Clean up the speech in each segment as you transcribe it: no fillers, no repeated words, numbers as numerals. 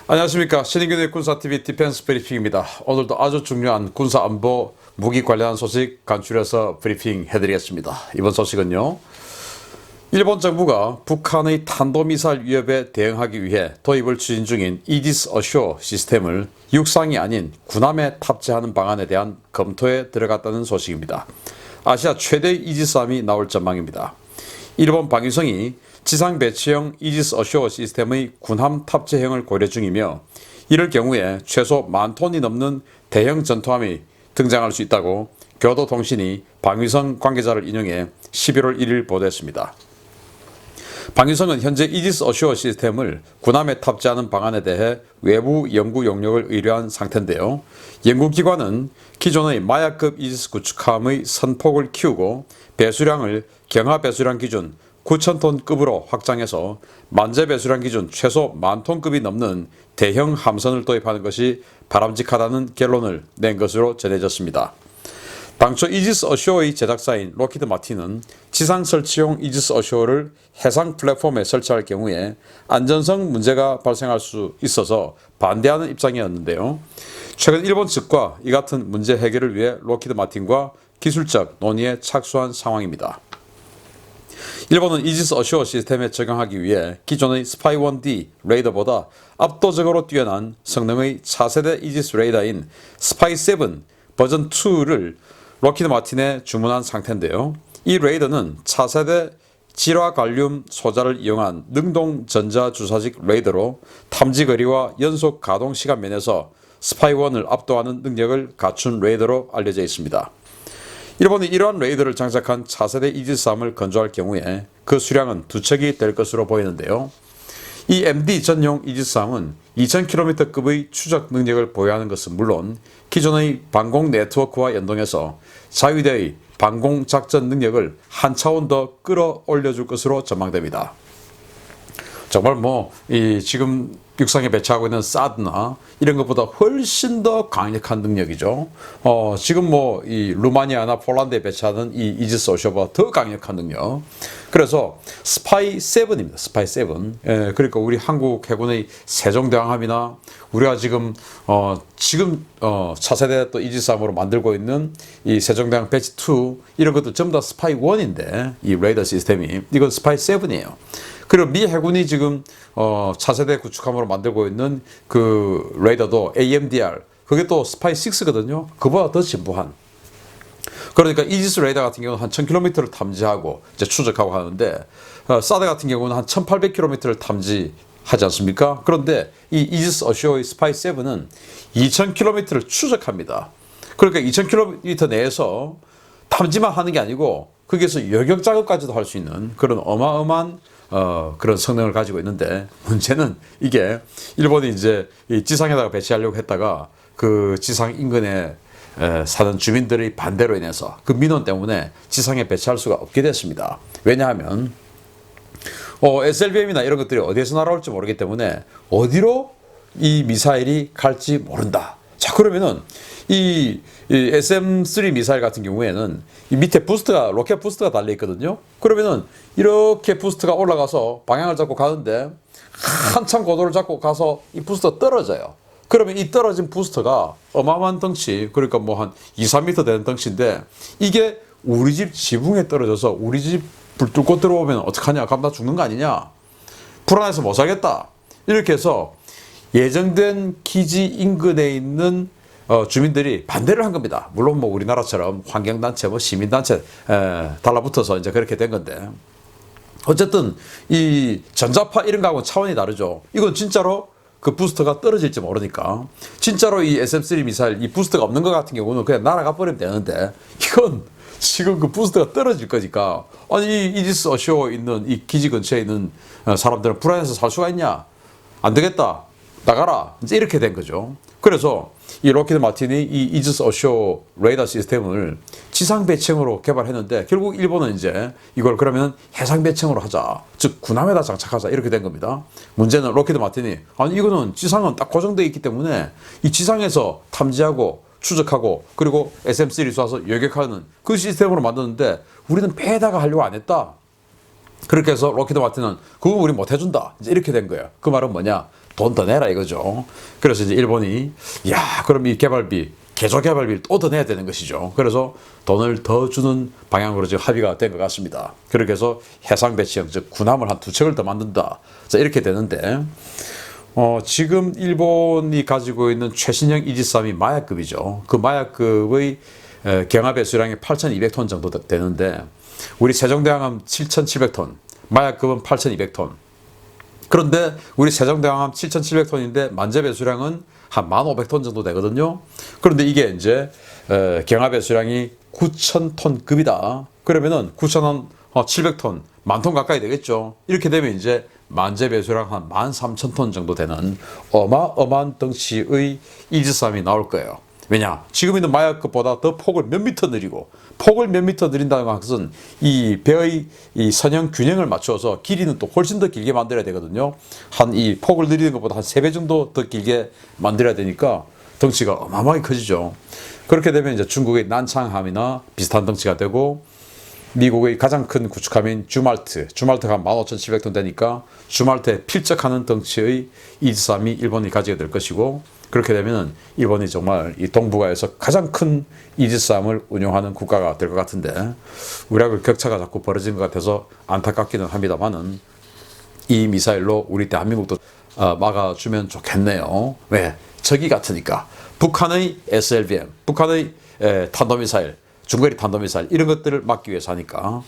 안녕하십니까. 신인균의 군사TV 디펜스 브리핑입니다. 오늘도 아주 중요한 군사안보 무기 관련한 소식 간추려서 브리핑 해드리겠습니다. 이번 소식은요, 일본 정부가 북한의 탄도미사일 위협에 대응하기 위해 도입을 추진 중인 이지스 어쇼 시스템을 육상이 아닌 군함에 탑재하는 방안에 대한 검토에 들어갔다는 소식입니다. 아시아 최대의 이지스함이 나올 전망입니다. 일본 방위성이 지상 배치형 이지스 어쇼 시스템의 군함 탑재형을 고려 중이며, 이럴 경우에 최소 10,000톤이 넘는 대형 전투함이 등장할 수 있다고 교도통신이 방위성 관계자를 인용해 11월 1일 보도했습니다. 방위성은 현재 이지스 어쇼 시스템을 군함에 탑재하는 방안에 대해 외부 연구 용역을 의뢰한 상태인데요. 연구기관은 기존의 마야급 이지스 구축함의 선폭을 키우고 배수량을 경하 배수량 기준 9,000톤급으로 확장해서 만재 배수량 기준 최소 10,000톤급이 넘는 대형 함선을 도입하는 것이 바람직하다는 결론을 낸 것으로 전해졌습니다. 당초 이지스 어쇼의 제작사인 록히드 마틴은 지상 설치용 이지스 어쇼를 해상 플랫폼에 설치할 경우에 안전성 문제가 발생할 수 있어서 반대하는 입장이었는데요. 최근 일본 측과 이 같은 문제 해결을 위해 록히드 마틴과 기술적 논의에 착수한 상황입니다. 일본은 이지스 어쇼 시스템에 적용하기 위해 기존의 스파이 1D 레이더보다 압도적으로 뛰어난 성능의 차세대 이지스 레이더인 스파이 7 버전 2를 록히드 마틴에 주문한 상태인데요. 이 레이더는 차세대 질화갈륨 소자를 이용한 능동 전자주사식 레이더로 탐지 거리와 연속 가동 시간 면에서 스파이 1을 압도하는 능력을 갖춘 레이더로 알려져 있습니다. 일본이 이러한 레이더를 장착한 차세대 이지스함을 건조할 경우에 그 수량은 2척이 될 것으로 보이는데요. 이 MD 전용 이지스함은 2000km급의 추적 능력을 보유하는 것은 물론 기존의 방공 네트워크와 연동해서 자위대의 방공 작전 능력을 한 차원 더 끌어올려줄 것으로 전망됩니다. 정말 지금 육상에 배치하고 있는 사드나 이런 것보다 훨씬 더 강력한 능력이죠. 지금 이 루마니아나 폴란드에 배치하는 이 이지스 어쇼보다 더 강력한 능력. 그래서 스파이 7입니다. 스파이 7. 그러니까 우리 한국 해군의 세종대왕함이나 우리가 지금 차세대 또 이지스함으로 만들고 있는 이 세종대왕 배치 2 이런 것도 전부 다 스파이 1인데 이 레이더 시스템이 이건 스파이 7이에요. 그리고 미 해군이 지금 차세대 구축함으로 만들고 있는 그 레이더도 AMDR 그게 또 스파이 6거든요. 그보다 더 진보한. 그러니까 이지스 레이더 같은 경우는 한 1000km를 탐지하고 이제 추적하고 하는데 사드 같은 경우는 한 1800km를 탐지하지 않습니까? 그런데 이 이지스 어쇼의 스파이 7은 2000km를 추적합니다. 그러니까 2000km 내에서 탐지만 하는 게 아니고 거기에서 여격 작업까지도 할 수 있는 그런 어마어마한 그런 성능을 가지고 있는데, 문제는 이게 일본이 이제 이 지상에다가 배치하려고 했다가 그 지상 인근에 사는 주민들의 반대로 인해서 그 민원 때문에 지상에 배치할 수가 없게 됐습니다. 왜냐하면 SLBM이나 이런 것들이 어디에서 날아올지 모르기 때문에 어디로 이 미사일이 갈지 모른다. 자, 그러면은 이 SM-3 미사일 같은 경우에는 이 밑에 부스트가 로켓 부스트가 달려 있거든요. 그러면은 이렇게 부스트가 올라가서 방향을 잡고 가는데 한참 고도를 잡고 가서 이 부스트가 떨어져요. 그러면 이 떨어진 부스트가 어마어마한 덩치, 그러니까 한 2, 3m 되는 덩치인데 이게 우리 집 지붕에 떨어져서 우리 집 불 뚫고 들어오면 어떡하냐? 그럼 나 죽는 거 아니냐? 불안해서 못 살겠다. 이렇게 해서 예정된 기지 인근에 있는 주민들이 반대를 한 겁니다. 물론 우리나라처럼 환경단체, 시민단체 달라붙어서 이제 그렇게 된 건데, 어쨌든 이 전자파 이런 거하고는 차원이 다르죠. 이건 진짜로 그 부스터가 떨어질지 모르니까 진짜로 이 SM-3 미사일 이 부스터가 없는 것 같은 경우는 그냥 날아가 버리면 되는데, 이건 지금 그 부스터가 떨어질 거니까 아니 이 이지스 어쇼 있는 이 기지 근처에 있는 사람들은 불안해서 살 수가 있냐? 안 되겠다. 나가라. 이제 이렇게 된 거죠. 그래서 이 록히드 마틴이 이 이지스 어쇼 레이더 시스템을 지상 배치형으로 개발했는데, 결국 일본은 이제 이걸 그러면 해상 배치형으로 하자. 즉 군함에다 장착하자. 이렇게 된 겁니다. 문제는 록히드 마틴이 아니 이거는 지상은 딱 고정되어 있기 때문에 이 지상에서 탐지하고 추적하고 그리고 SM-3 쏴서 여격하는 그 시스템으로 만드는데 우리는 배에다가 하려고 안 했다. 그렇게 해서 록히드 마틴은 그거 우리 못 해준다. 이제 이렇게 된 거예요. 그 말은 뭐냐? 돈 더 내라 이거죠. 그래서 이제 일본이 야 그럼 이 개발비 개조 개발비를 또 더 내야 되는 것이죠. 그래서 돈을 더 주는 방향으로 지금 합의가 된 것 같습니다. 그렇게 해서 해상 배치형 즉 군함을 한 2척을 더 만든다. 자 이렇게 되는데 지금 일본이 가지고 있는 최신형 이지스함이 마야급이죠. 그 마야급의 경하 배수량이 8,200톤 정도 되는데 우리 세종대왕함 7,700톤, 마야급은 8,200톤. 그런데 우리 세종대왕함 7,700톤인데 만재 배수량은 한 1,500톤 정도 되거든요. 그런데 이게 이제 경하 배수량이 9,000톤 급이다. 그러면은 9,700톤, 10,000톤 가까이 되겠죠. 이렇게 되면 이제 만재 배수량 한 13,000톤 정도 되는 어마어마한 덩치의 이지스함이 나올 거예요. 왜냐? 지금 있는 마야급보다 더 폭을 몇 미터 느리고 폭을 몇 미터 느린다는 것은 이 배의 이 선형 균형을 맞춰서 길이는 또 훨씬 더 길게 만들어야 되거든요. 한 이 폭을 느리는 것보다 한 3배 정도 더 길게 만들어야 되니까 덩치가 어마어마하게 커지죠. 그렇게 되면 이제 중국의 난창함이나 비슷한 덩치가 되고 미국의 가장 큰 구축함인 주말트가 15,700톤 되니까 주말트에 필적하는 덩치의 이지스함이 일본이 가지게 될 것이고 그렇게 되면 일본이 정말 이 동북아에서 가장 큰 이지스함을 운용하는 국가가 될 것 같은데 우리하고 격차가 자꾸 벌어지는 것 같아서 안타깝기는 합니다만은 이 미사일로 우리 대한민국도 막아주면 좋겠네요. 왜? 적이 같으니까. 북한의 SLBM, 북한의 탄도미사일, 중거리 탄도미사일 이런 것들을 막기 위해서 하니까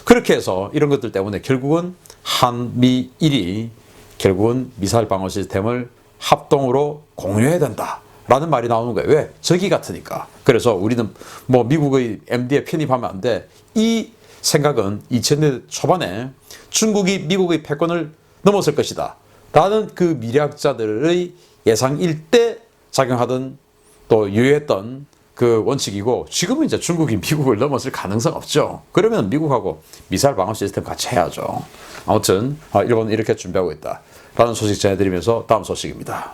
그렇게 해서 이런 것들 때문에 결국은 한미일이 결국은 미사일 방어 시스템을 합동으로 공유해야 된다라는 말이 나오는 거예요. 왜? 적이 같으니까. 그래서 우리는 뭐 미국의 MD에 편입하면 안 돼. 이 생각은 2000년대 초반에 중국이 미국의 패권을 넘어설 것이다 라는 그 미래학자들의 예상일 때 작용하던 또 유효했던 그 원칙이고 지금은 이제 중국이 미국을 넘어설 가능성 없죠. 그러면 미국하고 미사일 방어 시스템 같이 해야죠. 아무튼 일본은 이렇게 준비하고 있다 라는 소식 전해드리면서 다음 소식입니다.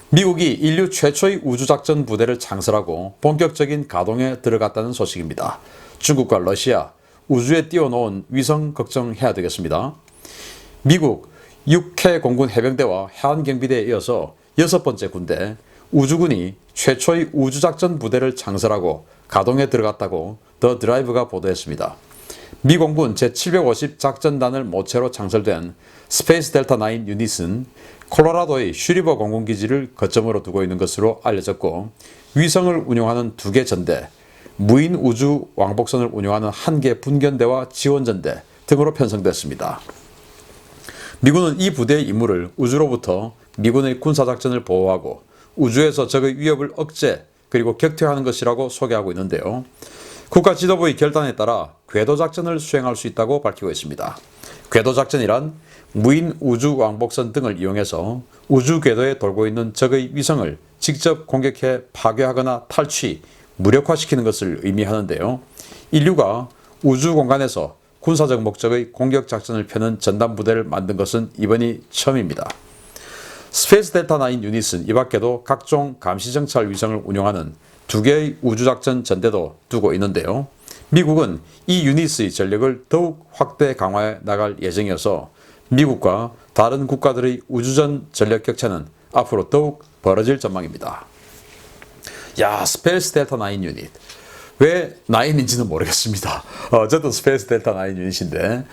미국이 인류 최초의 우주작전 부대를 창설하고 본격적인 가동에 들어갔다는 소식입니다. 중국과 러시아, 우주에 띄워놓은 위성 걱정해야 되겠습니다. 미국 6회 공군 해병대와 해안경비대에 이어서 6번째 군대 우주군이 최초의 우주작전 부대를 창설하고 가동에 들어갔다고 더 드라이브가 보도했습니다. 미 공군 제750 작전단을 모체로 창설된 스페이스 델타 9 유닛은 콜로라도의 슈리버 공군기지를 거점으로 두고 있는 것으로 알려졌고 위성을 운용하는 2개 전대, 무인 우주 왕복선을 운용하는 1개 분견대와 지원전대 등으로 편성됐습니다. 미군은 이 부대의 임무를 우주로부터 미군의 군사작전을 보호하고 우주에서 적의 위협을 억제 그리고 격퇴하는 것이라고 소개하고 있는데요. 국가 지도부의 결단에 따라 궤도작전을 수행할 수 있다고 밝히고 있습니다. 궤도작전이란 무인 우주 왕복선 등을 이용해서 우주 궤도에 돌고 있는 적의 위성을 직접 공격해 파괴하거나 탈취, 무력화시키는 것을 의미하는데요. 인류가 우주 공간에서 군사적 목적의 공격작전을 펴는 전담 부대를 만든 것은 이번이 처음입니다. 스페이스 델타 9 유닛은 이 밖에도 각종 감시정찰 위성을 운용하는 2개의 우주작전 전대도 두고 있는데요. 미국은 이 유닛의 전력을 더욱 확대 강화해 나갈 예정이어서 미국과 다른 국가들의 우주전 전력 격차는 앞으로 더욱 벌어질 전망입니다. 야, 스페이스 델타 9 유닛. 왜 9인지는 모르겠습니다. 어쨌든 스페이스 델타 9 유닛인데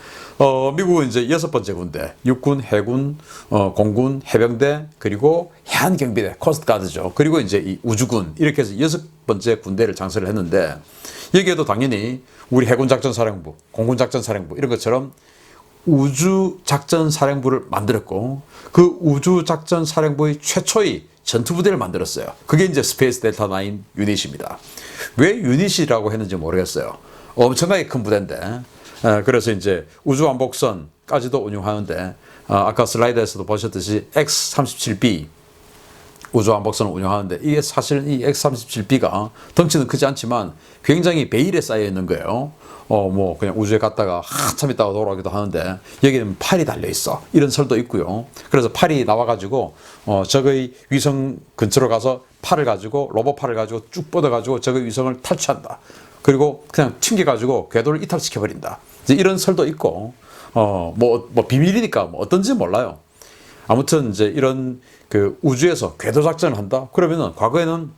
미국은 이제 6번째 군대, 육군, 해군, 공군, 해병대, 그리고 해안경비대, 코스트가드죠. 그리고 이제 이 우주군 이렇게 해서 6번째 군대를 창설을 했는데 여기에도 당연히 우리 해군작전사령부, 공군작전사령부 이런 것처럼 우주작전사령부를 만들었고 그 우주작전사령부의 최초의 전투부대를 만들었어요. 그게 이제 스페이스 델타 9 유닛입니다. 왜 유닛이라고 했는지 모르겠어요. 엄청나게 큰 부대인데 그래서 이제 우주왕복선까지도 운용하는데 아까 슬라이드에서도 보셨듯이 X-37B 우주왕복선을 운용하는데 이게 사실은 이 X-37B가 덩치는 크지 않지만 굉장히 베일에 쌓여 있는 거예요. 뭐 그냥 우주에 갔다가 한참 있다가 돌아오기도 하는데 여기는 팔이 달려 있어 이런 설도 있고요. 그래서 팔이 나와가지고 적의 위성 근처로 가서 팔을 가지고 로봇 팔을 가지고 쭉 뻗어가지고 적의 위성을 탈취한다. 그리고 그냥 튕겨가지고 궤도를 이탈시켜 버린다. 이런 설도 있고 뭐 비밀이니까 뭐 어떤지 몰라요. 아무튼 이제 이런 그 우주에서 궤도 작전을 한다. 그러면은 과거에는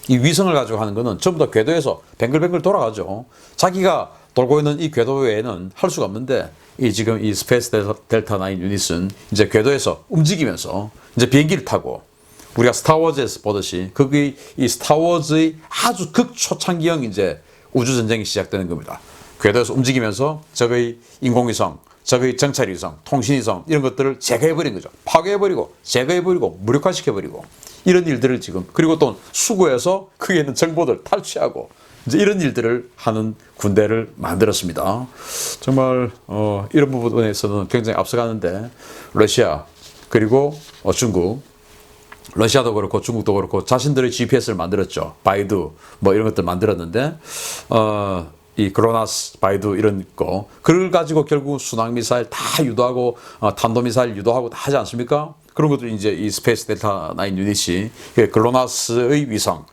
이 위성을 가지고 하는 거는 전부 다 궤도에서 뱅글뱅글 돌아가죠. 자기가 돌고 있는 이 궤도 외에는 할 수가 없는데 이 지금 이 스페이스 델타 9 유닛은 이제 궤도에서 움직이면서 이제 비행기를 타고 우리가 스타워즈에서 보듯이 거기 이 스타워즈의 아주 극초창기형 이제 우주 전쟁이 시작되는 겁니다. 궤도에서 움직이면서 적의 인공위성, 적의 정찰위성, 통신위성 이런 것들을 제거해버린 거죠. 파괴해버리고 제거해버리고 무력화시켜버리고 이런 일들을 지금 그리고 또 수구에서 거기에 있는 정보들 탈취하고 이제 이런 일들을 하는 군대를 만들었습니다. 정말 이런 부분에서는 굉장히 앞서가는데 러시아 그리고 중국 러시아도 그렇고 중국도 그렇고 자신들의 GPS를 만들었죠. 바이두 뭐 이런 것들 만들었는데 이 글로나스, 바이두 이런 거 그걸 가지고 결국 순항미사일 다 유도하고 탄도미사일 유도하고 다 하지 않습니까? 그런 것들이 이제 이 스페이스 델타 9 유닛이 글로나스의 위성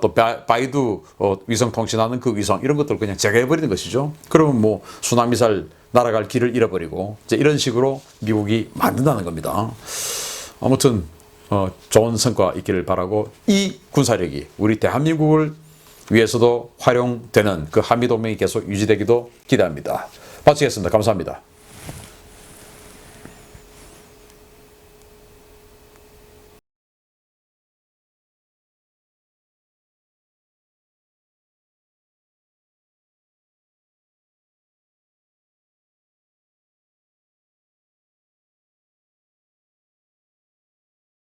또 바이두 위성 통신하는 그 위성 이런 것들을 그냥 제거해버리는 것이죠. 그러면 뭐 순항미사일 날아갈 길을 잃어버리고 이제 이런 식으로 미국이 만든다는 겁니다. 아무튼 좋은 성과 있기를 바라고 이 군사력이 우리 대한민국을 위해서도 활용되는 그 한미동맹이 계속 유지되기도 기대합니다. 마치겠습니다. 감사합니다.